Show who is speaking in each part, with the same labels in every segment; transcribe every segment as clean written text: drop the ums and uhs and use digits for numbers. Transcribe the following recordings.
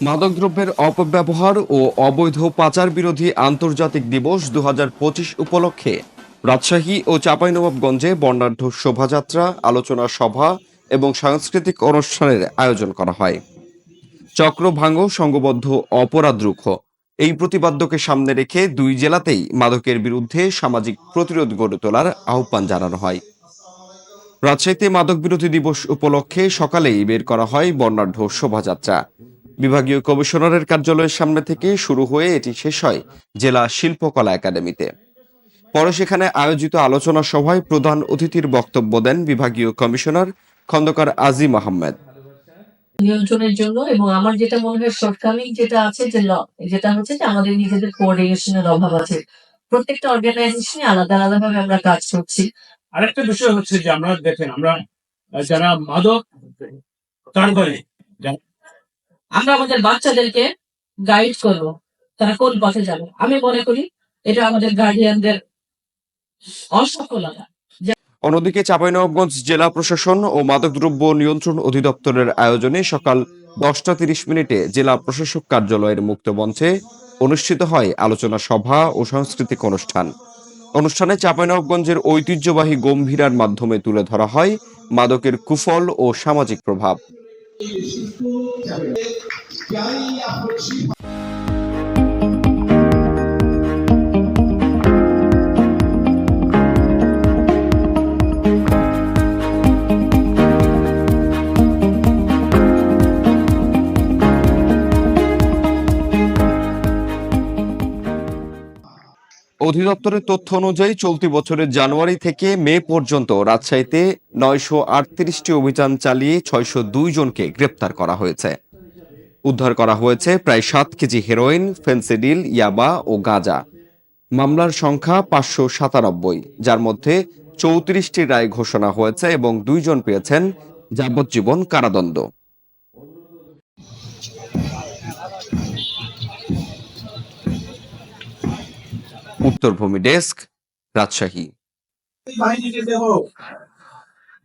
Speaker 1: মাদকদ্রব্যের অপব্যবহার ও অবৈধ পাচার বিরোধী আন্তর্জাতিক দিবস 2025 উপলক্ষে রাজশাহী ও চাঁপাইনবাবগঞ্জে বর্ণাঢ্য শোভাযাত্রা, আলোচনা সভা এবং সাংস্কৃতিক অনুষ্ঠানের আয়োজন করা হয়। চক্র ভাঙো, সংঘবদ্ধ অপরাধ রুখো, এই প্রতিপাদ্যকে সামনে রেখে দুই জেলাতেই মাদকের বিরুদ্ধে সামাজিক প্রতিরোধ গড়ে তোলার আহ্বান জানানো হয়। রাজশাহীতে মাদক বিরোধী দিবস উপলক্ষে সকালেই বের করা হয় বর্ণাঢ্য শোভাযাত্রা। বিভাগীয় কমিশনারের কার্যালয়ের সামনে থেকে শুরু হয়ে এটি শেষ হয় জেলা শিল্পকলা একাডেমিতে। পরে সেখানে আয়োজিত আলোচনা সভায় প্রধান অতিথির বক্তব্য দেন বিভাগীয় কমিশনার খন্দকার আজিম আহমেদ।
Speaker 2: নিয়ন্ত্রণের জন্য এবং আমার যেটা মনে হয় শর্টকামিং যেটা আছে যে যেটা হচ্ছে যে আমাদের নিজেদের কোঅর্ডিনেশনের অভাব আছে। প্রত্যেকটা অর্গানাইজেশনে আলাদা আলাদা ভাবে আমরা কাজ করছি।
Speaker 3: আরেকটা বিষয় হচ্ছে যে আমরা দেখেন আমরা যারা মাদক কারবারি
Speaker 2: আমরা আমাদের বাচ্চাদেরকে গাইড করব তারা কোন পথে যাবে। আমি মনে করি এটা আমাদের গার্ডিয়ানদের অসফলতা।
Speaker 1: অন্যদিকে চাঁপাইনবাবগঞ্জ জেলা প্রশাসন ও মাদকদ্রব্য নিয়ন্ত্রণ অধিদপ্তরের আয়োজনে সকাল 10টা 30 মিনিটে জেলা প্রশাসক কার্যালয়ের মুক্ত মঞ্চে অনুষ্ঠিত হয় আলোচনা সভা ও সাংস্কৃতিক অনুষ্ঠানে চাঁপাইনবাবগঞ্জের ঐতিহ্যবাহী গম্ভীরার মাধ্যমে তুলে ধরা হয় মাদকের কুফল ও সামাজিক প্রভাব। অধিদপ্তরের তথ্য অনুযায়ী চলতি বছরের জানুয়ারি থেকে মে পর্যন্ত রাজশাহীতে 938টি অভিযান চালিয়ে 602 জনকে গ্রেপ্তার করা হয়েছে। উদ্ধার করা হয়েছে প্রায় 7 কেজি হেরোইন, ফেন্সিডিল, ইয়াবা ও গাঁজা। মামলার সংখ্যা 597, যার মধ্যে 34টি রায় ঘোষণা হয়েছে এবং 2 জন পেয়েছেন যাবজ্জীবন কারাদণ্ড। উত্তরভূমি ডেস্ক, রাজশাহী।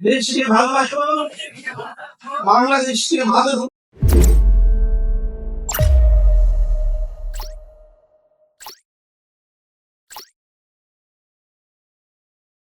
Speaker 4: দেশকে ভালোবাসো, বাংলাদেশকে ভালো